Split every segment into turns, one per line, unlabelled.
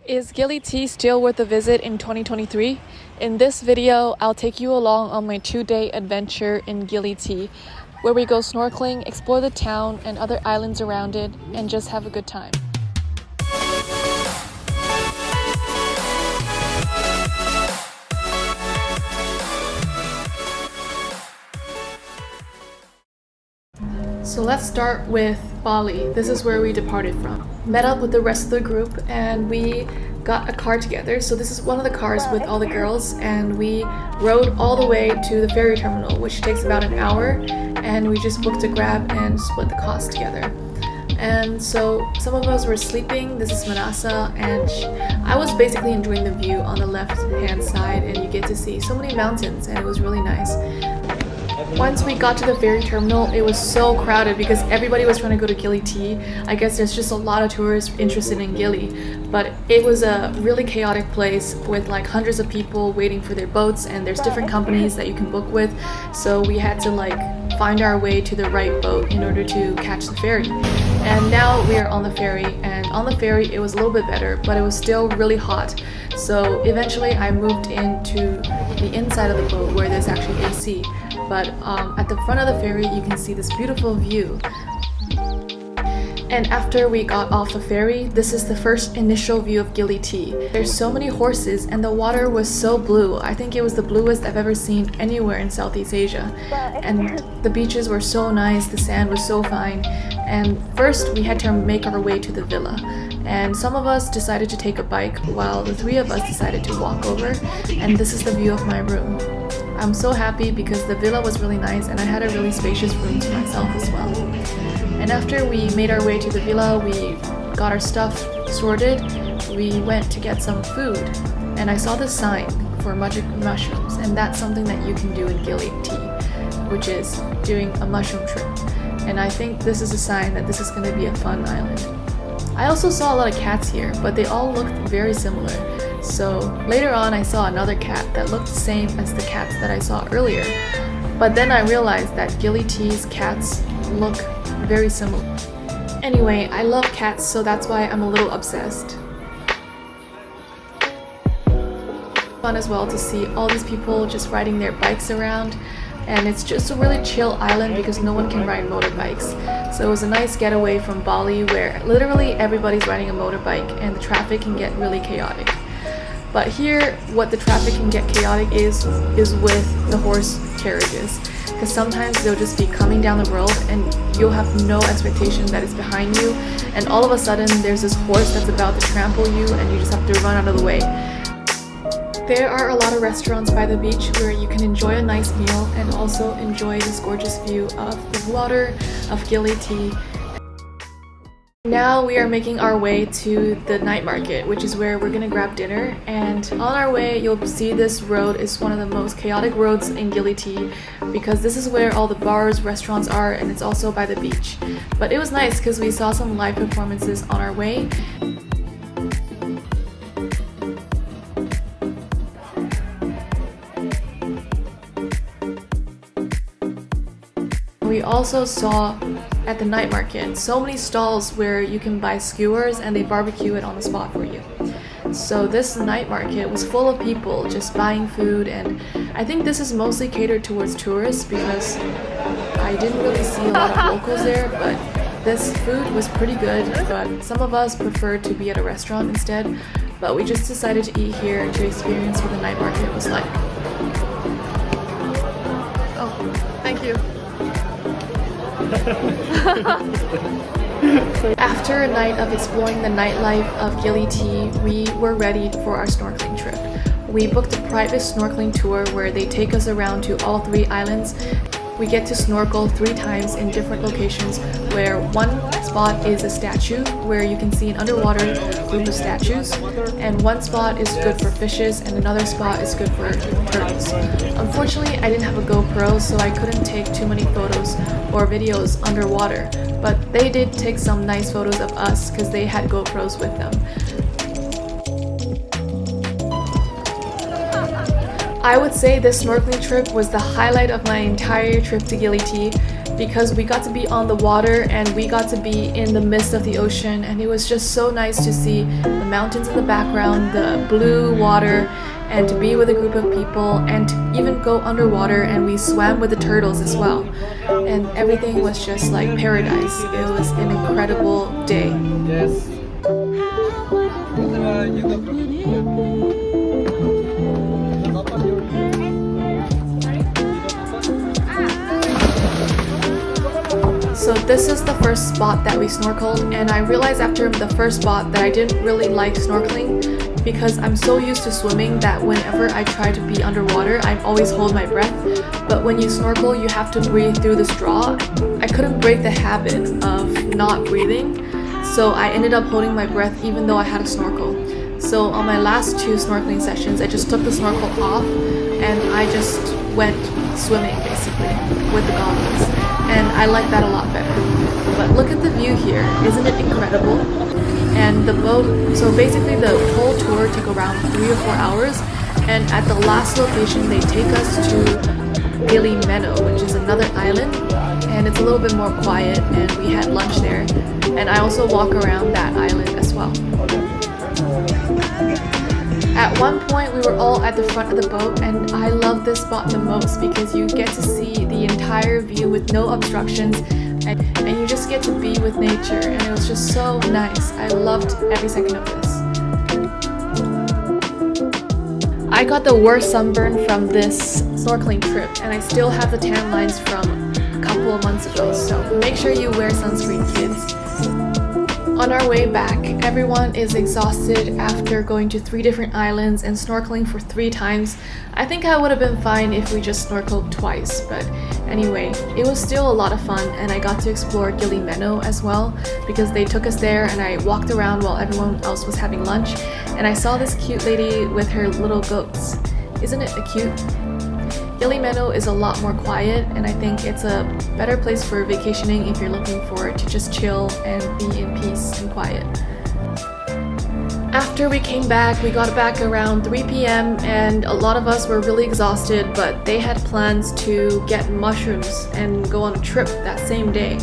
Is Gili T still worth a visit in 2023? In this video, I'll take you along on my 2-day adventure in Gili T, where we go snorkeling, explore the town and other islands around it, and just have a good time. So let's start with Bali. This is where we departed from. Met up with the rest of the group and we got a car together. So this is one of the cars with all the girls, and we rode all the way to the ferry terminal, which takes about an hour, and we just booked a Grab and split the cost together. And so some of us were sleeping. This is Manasa, and I was basically enjoying the view on the left hand side, and you get to see so many mountains, and it was really nice. Once we got to the ferry terminal, it was so crowded because everybody was trying to go to Gili T. I guess there's just a lot of tourists interested in Gili, but it was a really chaotic place with like hundreds of people waiting for their boats, and there's different companies that you can book with, so we had to like find our way to the right boat in order to catch the ferry. And now we are on the ferry, and on the ferry it was a little bit better, but it was still really hot. So eventually I moved into the inside of the boat where there's actually AC. But at the front of the ferry you can see this beautiful view. And after we got off the ferry, this is the first initial view of Gili T. There's so many horses and the water was so blue. I think it was the bluest I've ever seen anywhere in Southeast Asia. And the beaches were so nice, the sand was so fine. And first we had to make our way to the villa. And some of us decided to take a bike while the 3 of us decided to walk over. And this is the view of my room. I'm so happy because the villa was really nice and I had a really spacious room to myself as well. And after we made our way to the villa, we got our stuff sorted, we went to get some food, and I saw this sign for magic mushrooms, and that's something that you can do in Gili T, which is doing a mushroom trip. And I think this is a sign that this is going to be a fun island. I also saw a lot of cats here, but they all looked very similar. So later on I saw another cat that looked the same as the cats that I saw earlier. But then I realized that Gili T's cats look very similar. Anyway, I love cats, so that's why I'm a little obsessed. Fun as well to see all these people just riding their bikes around, and it's just a really chill island because no one can ride motorbikes. So it was a nice getaway from Bali where literally everybody's riding a motorbike and the traffic can get really chaotic. But here, what the traffic can get chaotic is with the horse carriages. Because sometimes they'll just be coming down the road and you'll have no expectation that it's behind you, and all of a sudden there's this horse that's about to trample you and you just have to run out of the way. There are a lot of restaurants by the beach where you can enjoy a nice meal and also enjoy this gorgeous view of the water of Gili T. Now we are making our way to the night market, which is where we're gonna grab dinner, and on our way you'll see this road is one of the most chaotic roads in Gili T because this is where all the bars, restaurants are, and it's also by the beach. But it was nice because we saw some live performances on our way. We also saw at the night market so many stalls where you can buy skewers and they barbecue it on the spot for you. So this night market was full of people just buying food, and I think this is mostly catered towards tourists because I didn't really see a lot of locals there, but this food was pretty good. But some of us preferred to be at a restaurant instead, but we just decided to eat here to experience what the night market was like. Oh, thank you. After a night of exploring the nightlife of Gili T, we were ready for our snorkeling trip. We booked a private snorkeling tour where they take us around to all 3 islands. We get to snorkel 3 times in different locations, where one spot is a statue where you can see an underwater group of statues, and one spot is good for fishes and another spot is good for turtles. Unfortunately, I didn't have a GoPro, so I couldn't take too many photos or videos underwater, but they did take some nice photos of us because they had GoPros with them. I would say this snorkeling trip was the highlight of my entire trip to Gili T. because we got to be on the water and we got to be in the midst of the ocean, and it was just so nice to see the mountains in the background, the blue water, and to be with a group of people and to even go underwater, and we swam with the turtles as well. And everything was just like paradise. It was an incredible day.
Yes.
So this is the first spot that we snorkeled, and I realized after the first spot that I didn't really like snorkeling because I'm so used to swimming that whenever I try to be underwater, I always hold my breath. But when you snorkel, you have to breathe through the straw. I couldn't break the habit of not breathing, so I ended up holding my breath even though I had a snorkel. So on my last 2 snorkeling sessions, I just took the snorkel off and I just went swimming basically with the goggles, and I like that a lot better. But look at the view here, isn't it incredible? And the boat, so basically the whole tour took around 3 or 4 hours, and at the last location they take us to Gili Meno, which is another island, and it's a little bit more quiet, and we had lunch there, and I also walk around that island as well. At one point we were all at the front of the boat, and I love this spot the most because you get to see the entire view with no obstructions, and you just get to be with nature, and it was just so nice. I loved every second of this. I got the worst sunburn from this snorkeling trip, and I still have the tan lines from a couple of months ago, so make sure you wear sunscreen, kids. On our way back, everyone is exhausted after going to 3 different islands and snorkeling for 3 times. I think I would have been fine if we just snorkeled twice, but anyway, it was still a lot of fun, and I got to explore Gili Meno as well because they took us there, and I walked around while everyone else was having lunch, and I saw this cute lady with her little goats. Isn't it cute? Gili Meno is a lot more quiet, and I think it's a better place for vacationing if you're looking for to just chill and be in peace and quiet. After we came back, we got back around 3 p.m. and a lot of us were really exhausted, but they had plans to get mushrooms and go on a trip that same day.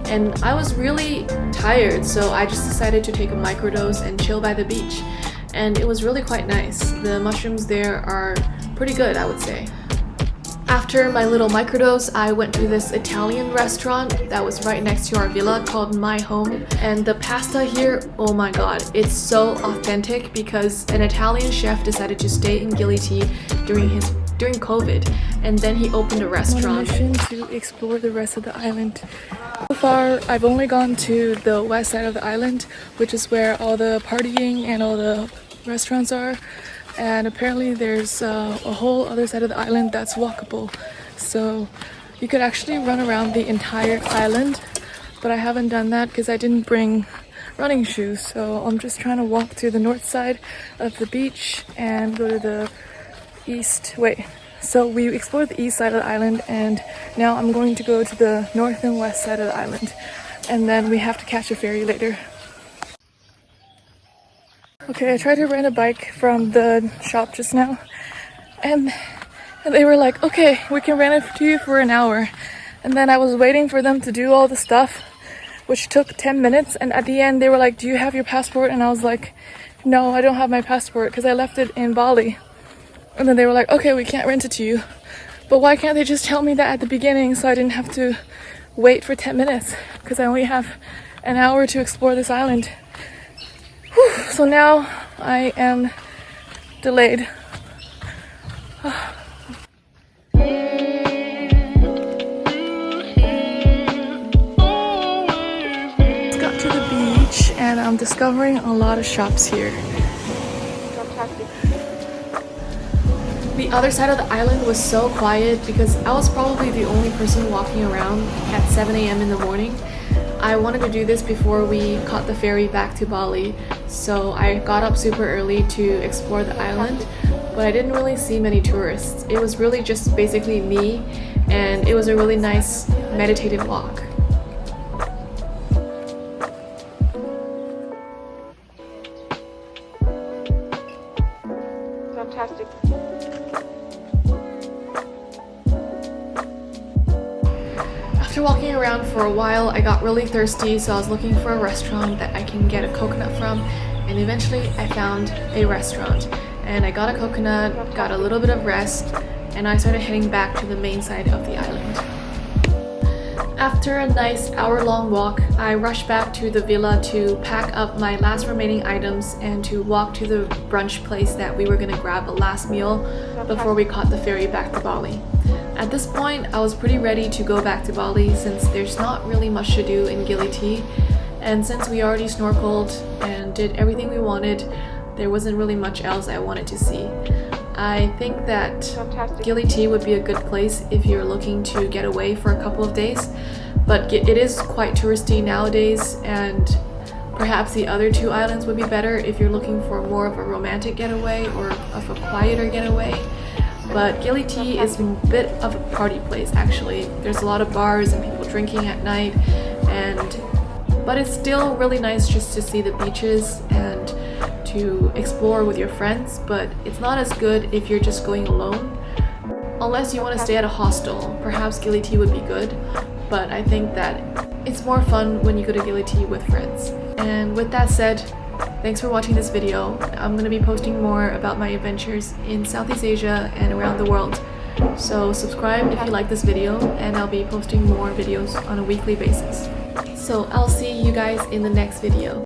And I was really tired, so I just decided to take a microdose and chill by the beach. And it was really quite nice. The mushrooms there are pretty good, I would say. After my little microdose, I went to this Italian restaurant that was right next to our villa called My Home, and the pasta here, oh my god, it's so authentic because an Italian chef decided to stay in Gili T during COVID, and then he opened a restaurant. On a mission to explore the rest of the island. So far, I've only gone to the west side of the island, which is where all the partying and all the restaurants are. And apparently there's a whole other side of the island that's walkable, so you could actually run around the entire island, but I haven't done that because I didn't bring running shoes, so I'm just trying to walk to the north side of the beach and go to the east. So we explored the east side of the island, and now I'm going to go to the north and west side of the island, and then we have to catch a ferry later. Okay, I tried to rent a bike from the shop just now, and they were like, okay, we can rent it to you for an hour. And then I was waiting for them to do all the stuff, which took 10 minutes, and at the end they were like, do you have your passport? And I was like, no, I don't have my passport because I left it in Bali. And then they were like, okay, we can't rent it to you. But why can't they just tell me that at the beginning so I didn't have to wait for 10 minutes? Because I only have an hour to explore this island. Whew, so now I am delayed. Just got to the beach and I'm discovering a lot of shops here. The other side of the island was so quiet because I was probably the only person walking around at 7 a.m. in the morning. I wanted to do this before we caught the ferry back to Bali, so I got up super early to explore the island, but I didn't really see many tourists. It was really just basically me, and it was a really nice meditative walk.
Fantastic.
After walking around for a while, I got really thirsty, so I was looking for a restaurant that I can get a coconut from, and eventually I found a restaurant. And I got a coconut, got a little bit of rest, and I started heading back to the main side of the island. After a nice hour-long walk, I rushed back to the villa to pack up my last remaining items and to walk to the brunch place that we were going to grab a last meal before we caught the ferry back to Bali. At this point, I was pretty ready to go back to Bali since there's not really much to do in Gili T, and since we already snorkeled and did everything we wanted, there wasn't really much else I wanted to see. I think that Gili T would be a good place if you're looking to get away for a couple of days, but it is quite touristy nowadays, and perhaps the other two islands would be better if you're looking for more of a romantic getaway or of a quieter getaway. But Gili T is a bit of a party place actually. There's a lot of bars and people drinking at night, but it's still really nice just to see the beaches and to explore with your friends, but it's not as good if you're just going alone. Unless you want to stay at a hostel, perhaps Gili T would be good, but I think that it's more fun when you go to Gili T with friends. And with that said, thanks for watching this video. I'm going to be posting more about my adventures in Southeast Asia and around the world. So subscribe if you like this video, and I'll be posting more videos on a weekly basis. So I'll see you guys in the next video.